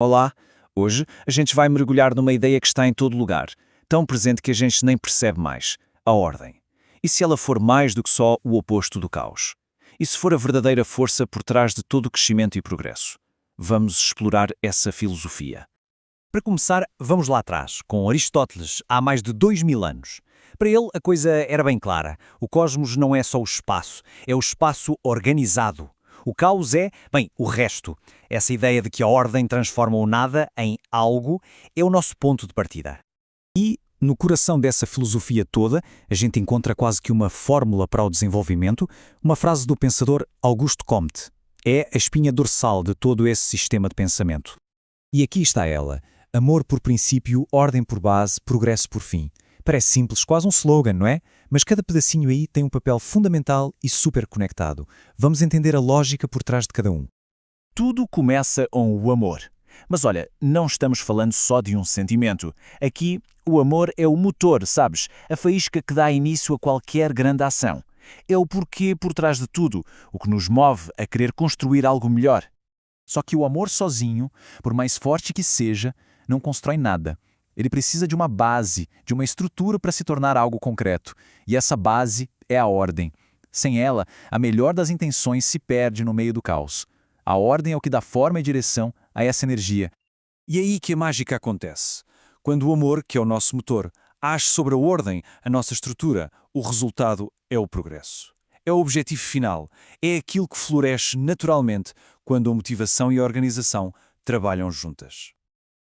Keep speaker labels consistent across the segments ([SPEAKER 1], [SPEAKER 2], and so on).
[SPEAKER 1] Olá, hoje a gente vai mergulhar numa ideia que está em todo lugar, tão presente que a gente nem percebe mais: a ordem. E se ela for mais do que só o oposto do caos? E se for a verdadeira força por trás de todo o crescimento e progresso? Vamos explorar essa filosofia.
[SPEAKER 2] Para começar, vamos lá atrás, com Aristóteles, há mais de 2000 anos. Para ele, a coisa era bem clara. O cosmos não é só o espaço, é o espaço organizado. O caos é, bem, o resto. Essa ideia de que a ordem transforma o nada em algo é o nosso ponto de partida. E, no coração dessa filosofia toda, a gente encontra quase que uma fórmula para o desenvolvimento, uma frase do pensador Auguste Comte. É a espinha dorsal de todo esse sistema de pensamento. E aqui está ela: amor por princípio, ordem por base, progresso por fim. Parece simples, quase um slogan, não é? Mas cada pedacinho aí tem um papel fundamental e super conectado. Vamos entender a lógica por trás de cada um.
[SPEAKER 3] Tudo começa com o amor. Mas olha, não estamos falando só de um sentimento. Aqui, o amor é o motor, sabes? A faísca que dá início a qualquer grande ação. É o porquê por trás de tudo, o que nos move a querer construir algo melhor.
[SPEAKER 4] Só que o amor sozinho, por mais forte que seja, não constrói nada. Ele precisa de uma base, de uma estrutura para se tornar algo concreto. E essa base é a ordem. Sem ela, a melhor das intenções se perde no meio do caos. A ordem é o que dá forma e direção a essa energia.
[SPEAKER 5] E é aí que a mágica acontece. Quando o amor, que é o nosso motor, age sobre a ordem, a nossa estrutura, o resultado é o progresso. É o objetivo final. É aquilo que floresce naturalmente quando a motivação e a organização trabalham juntas.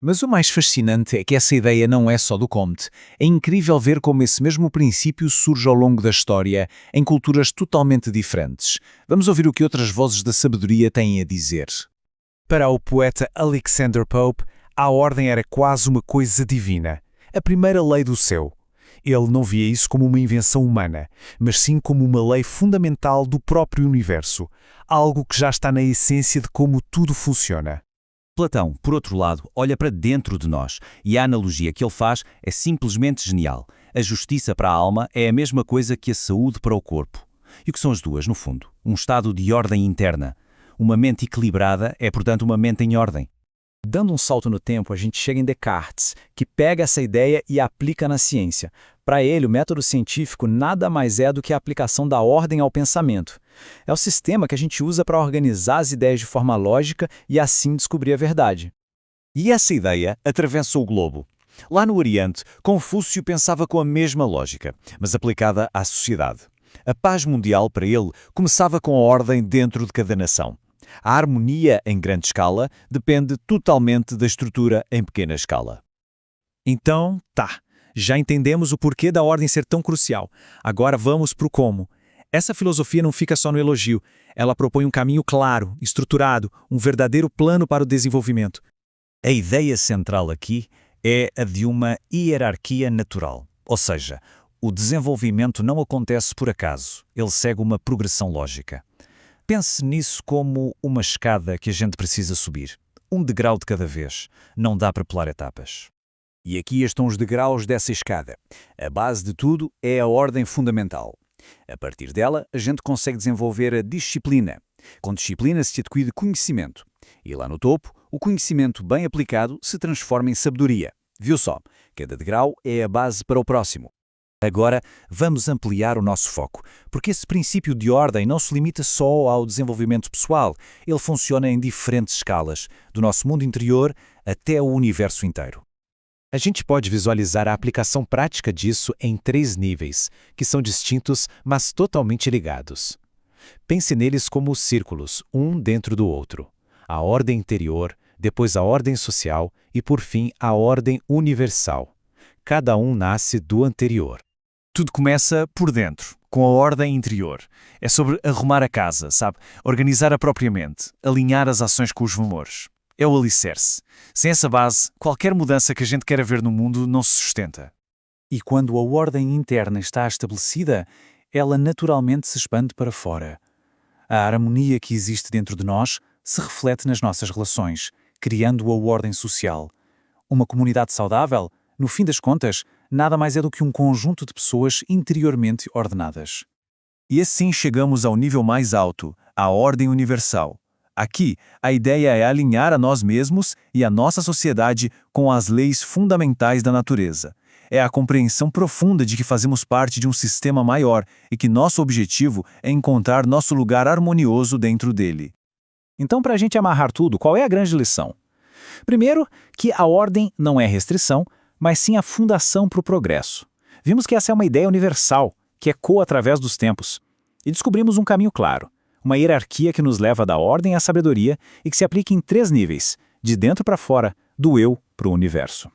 [SPEAKER 2] Mas o mais fascinante é que essa ideia não é só do Comte. É incrível ver como esse mesmo princípio surge ao longo da história, em culturas totalmente diferentes. Vamos ouvir o que outras vozes da sabedoria têm a dizer.
[SPEAKER 6] Para o poeta Alexander Pope, a ordem era quase uma coisa divina, a primeira lei do céu. Ele não via isso como uma invenção humana, mas sim como uma lei fundamental do próprio universo, algo que já está na essência de como tudo funciona.
[SPEAKER 3] Platão, por outro lado, olha para dentro de nós e a analogia que ele faz é simplesmente genial. A justiça para a alma é a mesma coisa que a saúde para o corpo. E o que são as duas, no fundo? Um estado de ordem interna. Uma mente equilibrada é, portanto, uma mente em ordem.
[SPEAKER 2] Dando um salto no tempo, a gente chega em Descartes, que pega essa ideia e a aplica na ciência. Para ele, o método científico nada mais é do que a aplicação da ordem ao pensamento. É o sistema que a gente usa para organizar as ideias de forma lógica e assim descobrir a verdade.
[SPEAKER 3] E essa ideia atravessa o globo. Lá no Oriente, Confúcio pensava com a mesma lógica, mas aplicada à sociedade. A paz mundial, para ele, começava com a ordem dentro de cada nação. A harmonia em grande escala depende totalmente da estrutura em pequena escala.
[SPEAKER 6] Então, já entendemos o porquê da ordem ser tão crucial. Agora vamos para o como. Essa filosofia não fica só no elogio. Ela propõe um caminho claro, estruturado, um verdadeiro plano para o desenvolvimento.
[SPEAKER 3] A ideia central aqui é a de uma hierarquia natural. Ou seja, o desenvolvimento não acontece por acaso, ele segue uma progressão lógica. Pense nisso como uma escada que a gente precisa subir. Um degrau de cada vez. Não dá para pular etapas.
[SPEAKER 1] E aqui estão os degraus dessa escada. A base de tudo é a ordem fundamental. A partir dela, a gente consegue desenvolver a disciplina. Com disciplina se adquire conhecimento. E lá no topo, o conhecimento bem aplicado se transforma em sabedoria. Viu só? Cada degrau é a base para o próximo.
[SPEAKER 3] Agora, vamos ampliar o nosso foco, porque esse princípio de ordem não se limita só ao desenvolvimento pessoal. Ele funciona em diferentes escalas, do nosso mundo interior até o universo inteiro.
[SPEAKER 6] A gente pode visualizar a aplicação prática disso em 3 níveis, que são distintos, mas totalmente ligados. Pense neles como círculos, um dentro do outro. A ordem interior, depois a ordem social e, por fim, a ordem universal. Cada um nasce do anterior.
[SPEAKER 4] Tudo começa por dentro, com a ordem interior. É sobre arrumar a casa, sabe? Organizar a própria mente, alinhar as ações com os valores. É o alicerce. Sem essa base, qualquer mudança que a gente queira ver no mundo não se sustenta.
[SPEAKER 2] E quando a ordem interna está estabelecida, ela naturalmente se expande para fora. A harmonia que existe dentro de nós se reflete nas nossas relações, criando a ordem social. Uma comunidade saudável, no fim das contas, nada mais é do que um conjunto de pessoas interiormente ordenadas.
[SPEAKER 4] E assim chegamos ao nível mais alto, a ordem universal. Aqui, a ideia é alinhar a nós mesmos e a nossa sociedade com as leis fundamentais da natureza. É a compreensão profunda de que fazemos parte de um sistema maior e que nosso objetivo é encontrar nosso lugar harmonioso dentro dele.
[SPEAKER 2] Então, para a gente amarrar tudo, qual é a grande lição? Primeiro, que a ordem não é restrição, mas sim a fundação para o progresso. Vimos que essa é uma ideia universal, que ecoa através dos tempos. E descobrimos um caminho claro, uma hierarquia que nos leva da ordem à sabedoria e que se aplica em 3 níveis, de dentro para fora, do eu para o universo.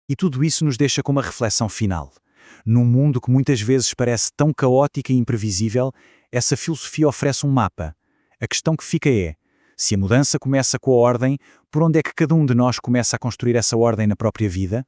[SPEAKER 3] E tudo isso nos deixa com uma reflexão final. Num mundo que muitas vezes parece tão caótico e imprevisível, essa filosofia oferece um mapa. A questão que fica é, se a mudança começa com a ordem, por onde é que cada um de nós começa a construir essa ordem na própria vida?